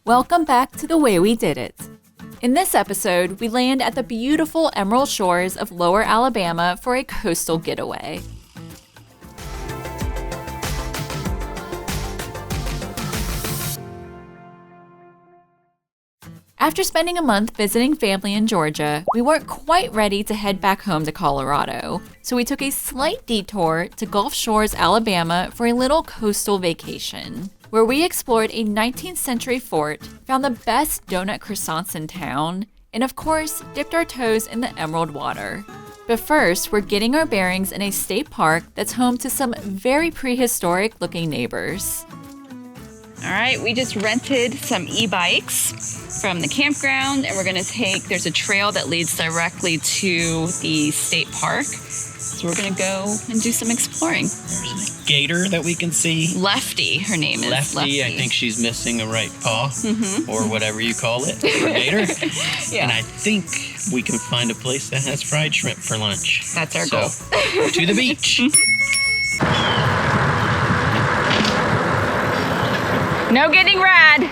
Welcome back to The Way We Did It. In this episode, we land at the beautiful emerald shores of Lower Alabama for a coastal getaway. After spending a month visiting family in Georgia, we weren't quite ready to head back home to Colorado, so we took a slight detour to Gulf Shores, Alabama for a little coastal vacation, where we explored a 19th century fort, found the best donut croissants in town, and of course, dipped our toes in the emerald water. But first, we're getting our bearings in a state park that's home to some very prehistoric looking neighbors. All right, we just rented some e-bikes from the campground, and we're gonna there's a trail that leads directly to the state park. So we're gonna go and do some exploring. There's a gator that we can see. Lefty, her name is Lefty. I think she's missing a right paw, or whatever you call it, for gator. Yeah. And I think we can find a place that has fried shrimp for lunch. That's our goal. To the beach. No getting rad.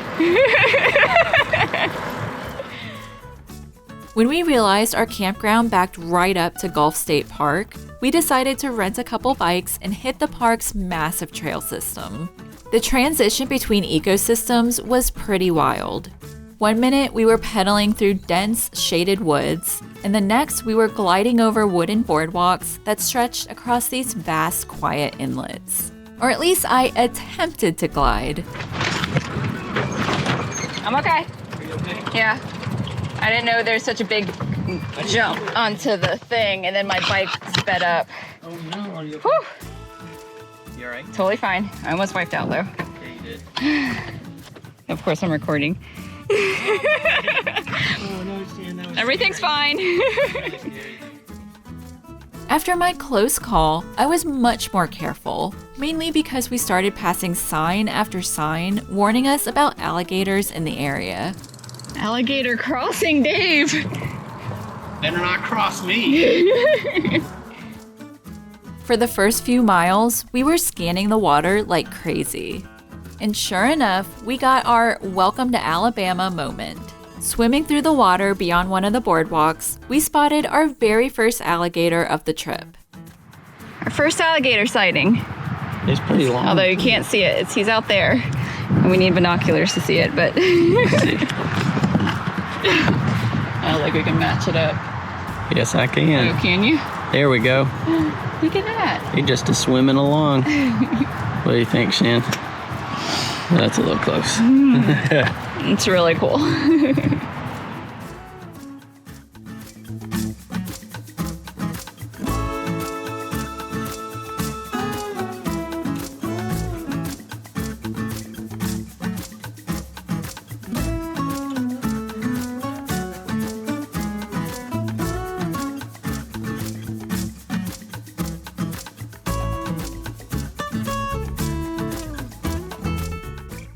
When we realized our campground backed right up to Gulf State Park, we decided to rent a couple bikes and hit the park's massive trail system. The transition between ecosystems was pretty wild. One minute we were pedaling through dense, shaded woods, and the next we were gliding over wooden boardwalks that stretched across these vast, quiet inlets. Or at least I attempted to glide. I'm okay. Are you okay? Yeah. I didn't know there's such a big jump onto the thing, and then my bike sped up. Oh no, are you okay? Whew. You alright? Totally fine. I almost wiped out though. Yeah, you did. Of course I'm recording. Oh no, Stan, that was Everything's fine. After my close call, I was much more careful, mainly because we started passing sign after sign warning us about alligators in the area. Alligator crossing, Dave. Better not cross me. For the first few miles, we were scanning the water like crazy. And sure enough, we got our welcome to Alabama moment. Swimming through the water beyond one of the boardwalks, we spotted our very first alligator of the trip. Our first alligator sighting. It's pretty long. Although you can't see it, he's out there. And we need binoculars to see it, but I like we can match it up. Yes, I can. Oh, can you? There we go. Look at that. He just is swimming along. What do you think, Shan? That's a little close. It's really cool.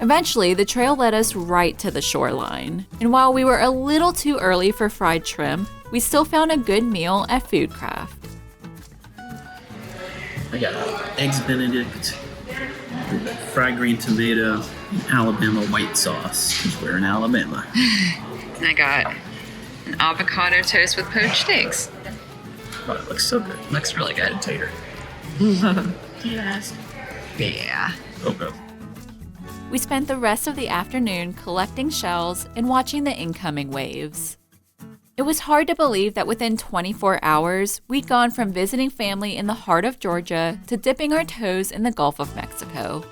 Eventually, the trail led us right to the shoreline. And while we were a little too early for fried shrimp, we still found a good meal at Food Craft. I got eggs Benedict, fried green tomato, Alabama white sauce, because we're in Alabama. And I got an avocado toast with poached eggs. Oh, it looks so good. Looks really good. Tater. Yes. Yeah. Okay. We spent the rest of the afternoon collecting shells and watching the incoming waves. It was hard to believe that within 24 hours, we'd gone from visiting family in the heart of Georgia to dipping our toes in the Gulf of Mexico.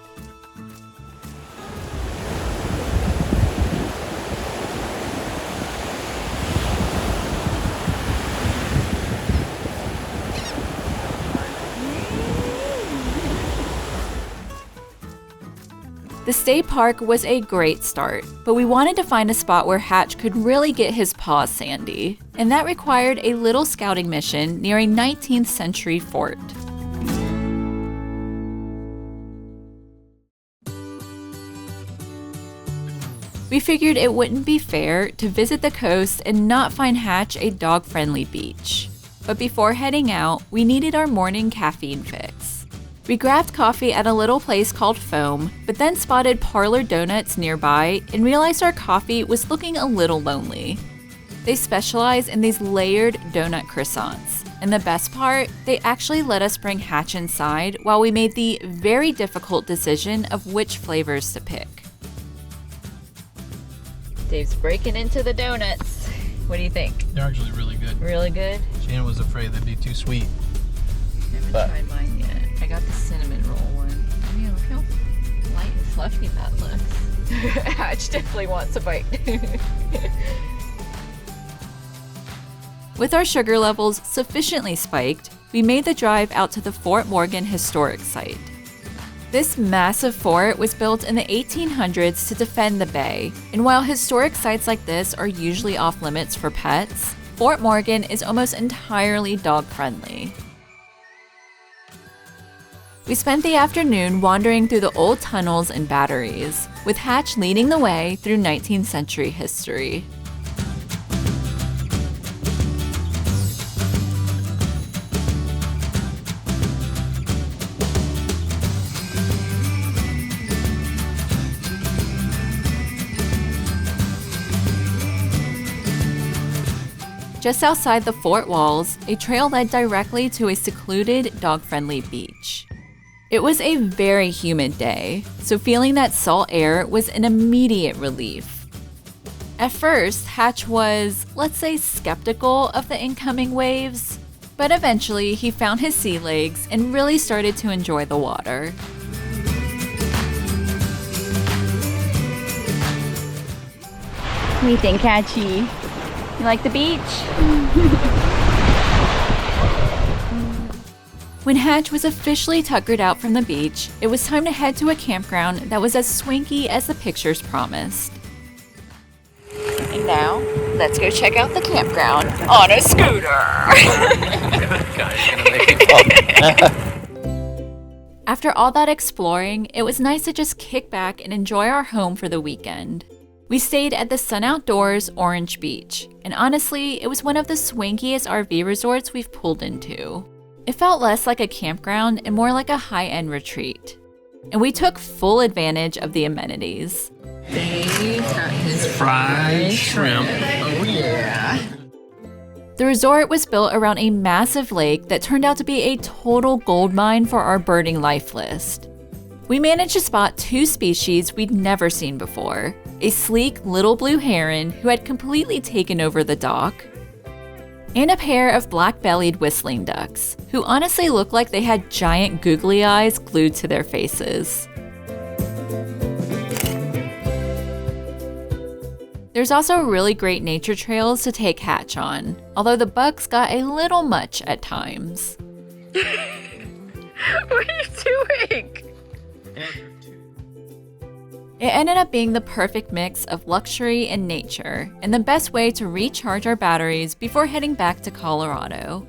The state park was a great start, but we wanted to find a spot where Hatch could really get his paws sandy, and that required a little scouting mission near a 19th century fort. We figured it wouldn't be fair to visit the coast and not find Hatch a dog-friendly beach. But before heading out, we needed our morning caffeine fix. We grabbed coffee at a little place called Foam, but then spotted Parlor Doughnuts nearby and realized our coffee was looking a little lonely. They specialize in these layered donut croissants, and the best part, they actually let us bring Hatch inside while we made the very difficult decision of which flavors to pick. Dave's breaking into the donuts. What do you think? They're actually really good. Really good? Shannon was afraid they'd be too sweet. I haven't tried mine yet. I got the cinnamon roll one. Oh yeah, look how light and fluffy that looks. Hatch definitely wants a bite. With our sugar levels sufficiently spiked, we made the drive out to the Fort Morgan Historic Site. This massive fort was built in the 1800s to defend the bay, and while historic sites like this are usually off limits for pets, Fort Morgan is almost entirely dog-friendly. We spent the afternoon wandering through the old tunnels and batteries, with Hatch leading the way through 19th century history. Just outside the fort walls, a trail led directly to a secluded, dog-friendly beach. It was a very humid day, so feeling that salt air was an immediate relief. At first, Hatch was, let's say, skeptical of the incoming waves, but eventually he found his sea legs and really started to enjoy the water. What do you think, Hatchie? You like the beach? When Hatch was officially tuckered out from the beach, it was time to head to a campground that was as swanky as the pictures promised. And now, let's go check out the campground on a scooter! After all that exploring, it was nice to just kick back and enjoy our home for the weekend. We stayed at the Sun Outdoors Orange Beach, and honestly, it was one of the swankiest RV resorts we've pulled into. It felt less like a campground and more like a high-end retreat. And we took full advantage of the amenities. Dave's got his fried shrimp. Oh yeah. The resort was built around a massive lake that turned out to be a total goldmine for our birding life list. We managed to spot two species we'd never seen before, a sleek little blue heron who had completely taken over the dock, and a pair of black-bellied whistling ducks, who honestly looked like they had giant googly eyes glued to their faces. There's also really great nature trails to take Hatch on, although the bugs got a little much at times. What are you doing? It ended up being the perfect mix of luxury and nature, and the best way to recharge our batteries before heading back to Colorado.